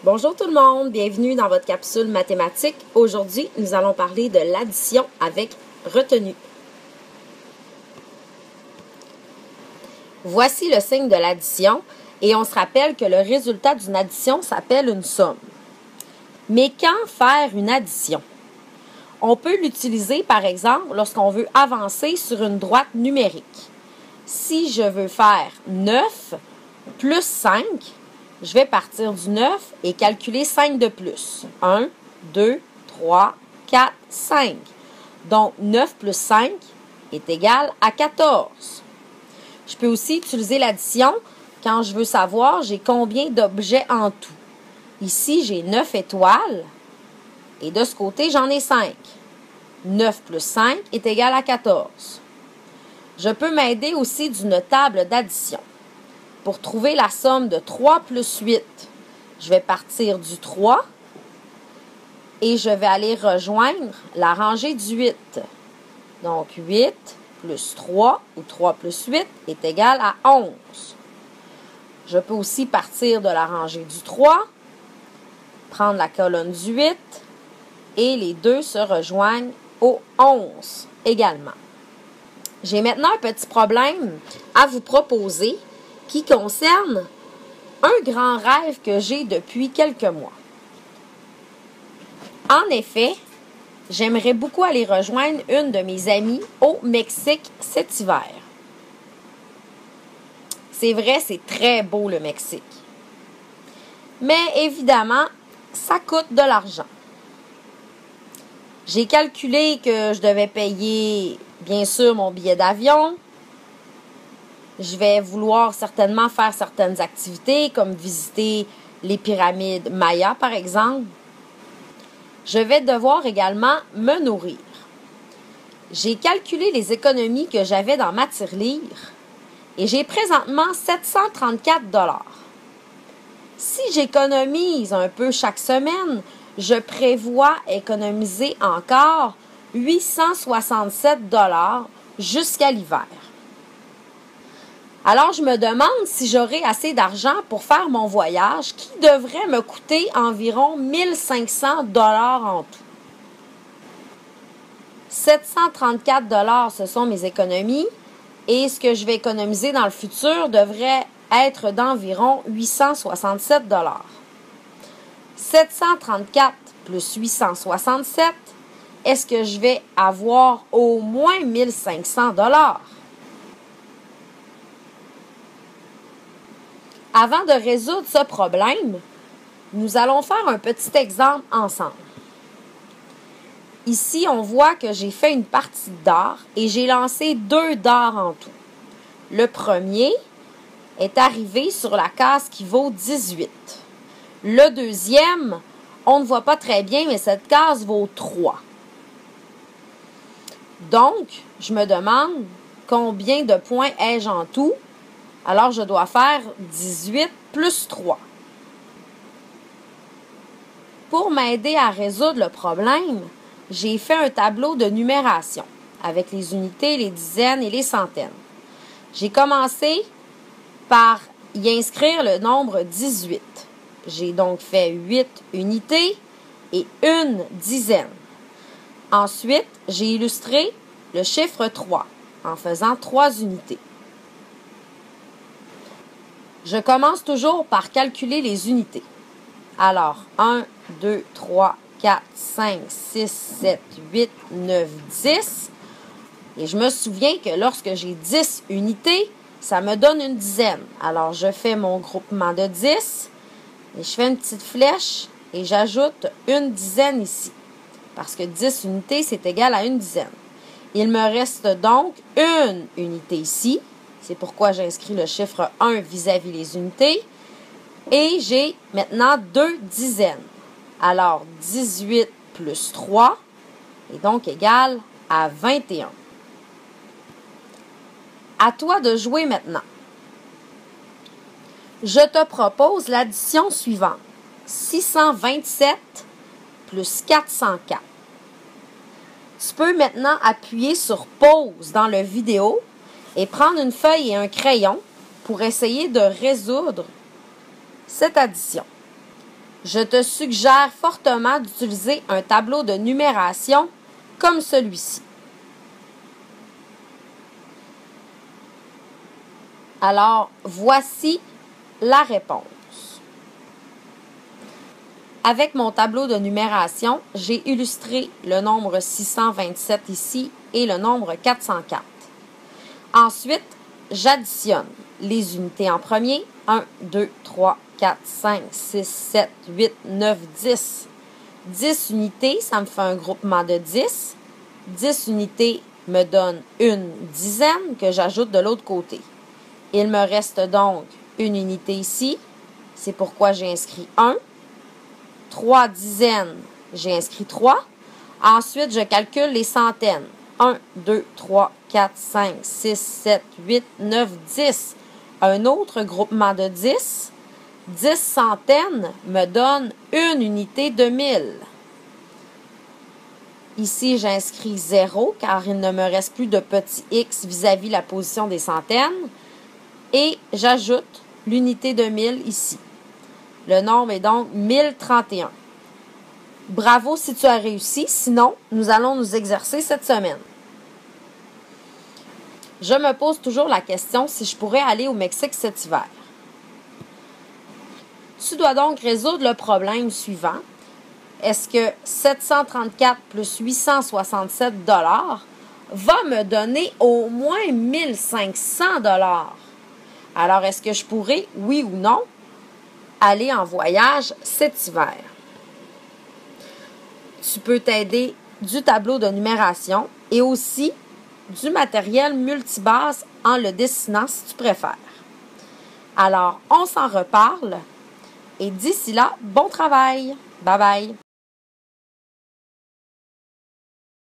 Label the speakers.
Speaker 1: Bonjour tout le monde, bienvenue dans votre capsule mathématique. Aujourd'hui, nous allons parler de l'addition avec retenue. Voici le signe de l'addition et on se rappelle que le résultat d'une addition s'appelle une somme. Mais quand faire une addition? On peut l'utiliser par exemple lorsqu'on veut avancer sur une droite numérique. Si je veux faire 9 plus 5, je vais partir du 9 et calculer 5 de plus. 1, 2, 3, 4, 5. Donc, 9 plus 5 est égal à 14. Je peux aussi utiliser l'addition quand je veux savoir j'ai combien d'objets en tout. Ici, j'ai 9 étoiles et de ce côté, j'en ai 5. 9 plus 5 est égal à 14. Je peux m'aider aussi d'une table d'addition. Pour trouver la somme de 3 plus 8, je vais partir du 3 et je vais aller rejoindre la rangée du 8. Donc, 8 plus 3 ou 3 plus 8 est égal à 11. Je peux aussi partir de la rangée du 3, prendre la colonne du 8 et les deux se rejoignent au 11 également. J'ai maintenant un petit problème à vous proposer qui concerne un grand rêve que j'ai depuis quelques mois. En effet, j'aimerais beaucoup aller rejoindre une de mes amies au Mexique cet hiver. C'est vrai, c'est très beau le Mexique. Mais évidemment, ça coûte de l'argent. J'ai calculé que je devais payer, bien sûr, mon billet d'avion. Je vais vouloir certainement faire certaines activités, comme visiter les pyramides Maya, par exemple. Je vais devoir également me nourrir. J'ai calculé les économies que j'avais dans ma tirelire et j'ai présentement 734 $. Si j'économise un peu chaque semaine, je prévois économiser encore 867 $ jusqu'à l'hiver. Alors, je me demande si j'aurai assez d'argent pour faire mon voyage qui devrait me coûter environ 1500 $ en tout. 734 $, ce sont mes économies et ce que je vais économiser dans le futur devrait être d'environ 867 $. 734 plus 867, est-ce que je vais avoir au moins 1500 $? Avant de résoudre ce problème, nous allons faire un petit exemple ensemble. Ici, on voit que j'ai fait une partie de dard et j'ai lancé 2 dards en tout. Le premier est arrivé sur la case qui vaut 18. Le deuxième, on ne voit pas très bien, mais cette case vaut 3. Donc, je me demande combien de points ai-je en tout. Alors, je dois faire 18 plus 3. Pour m'aider à résoudre le problème, j'ai fait un tableau de numération avec les unités, les dizaines et les centaines. J'ai commencé par y inscrire le nombre 18. J'ai donc fait 8 unités et une dizaine. Ensuite, j'ai illustré le chiffre 3 en faisant 3 unités. Je commence toujours par calculer les unités. Alors, 1, 2, 3, 4, 5, 6, 7, 8, 9, 10. Et je me souviens que lorsque j'ai 10 unités, ça me donne une dizaine. Alors, je fais mon groupement de 10 et je fais une petite flèche et j'ajoute une dizaine ici. Parce que 10 unités, c'est égal à une dizaine. Il me reste donc une unité ici. C'est pourquoi j'inscris le chiffre 1 vis-à-vis les unités. Et j'ai maintenant 2 dizaines. Alors, 18 plus 3 est donc égal à 21. À toi de jouer maintenant. Je te propose l'addition suivante. 627 plus 404. Tu peux maintenant appuyer sur pause dans la vidéo et prendre une feuille et un crayon pour essayer de résoudre cette addition. Je te suggère fortement d'utiliser un tableau de numération comme celui-ci. Alors, voici la réponse. Avec mon tableau de numération, j'ai illustré le nombre 627 ici et le nombre 404. Ensuite, j'additionne les unités en premier. 1, 2, 3, 4, 5, 6, 7, 8, 9, 10. 10 unités, ça me fait un groupement de 10. 10 unités me donne une dizaine que j'ajoute de l'autre côté. Il me reste donc une unité ici. C'est pourquoi j'ai inscrit 1. 3 dizaines, j'ai inscrit 3. Ensuite, je calcule les centaines. 1, 2, 3, 4, 5, 6, 7, 8, 9, 10. Un autre groupement de 10. 10 centaines me donne une unité de 1000. Ici, j'inscris 0 car il ne me reste plus de petit x vis-à-vis la position des centaines. Et j'ajoute l'unité de 1000 ici. Le nombre est donc 1031. Bravo si tu as réussi, sinon, nous allons nous exercer cette semaine. Je me pose toujours la question si je pourrais aller au Mexique cet hiver. Tu dois donc résoudre le problème suivant. Est-ce que 734 plus 867 $ va me donner au moins 1500 $? Alors, est-ce que je pourrais, oui ou non, aller en voyage cet hiver? Tu peux t'aider du tableau de numération et aussi du matériel multibase en le dessinant si tu préfères. Alors, on s'en reparle et d'ici là, bon travail! Bye bye!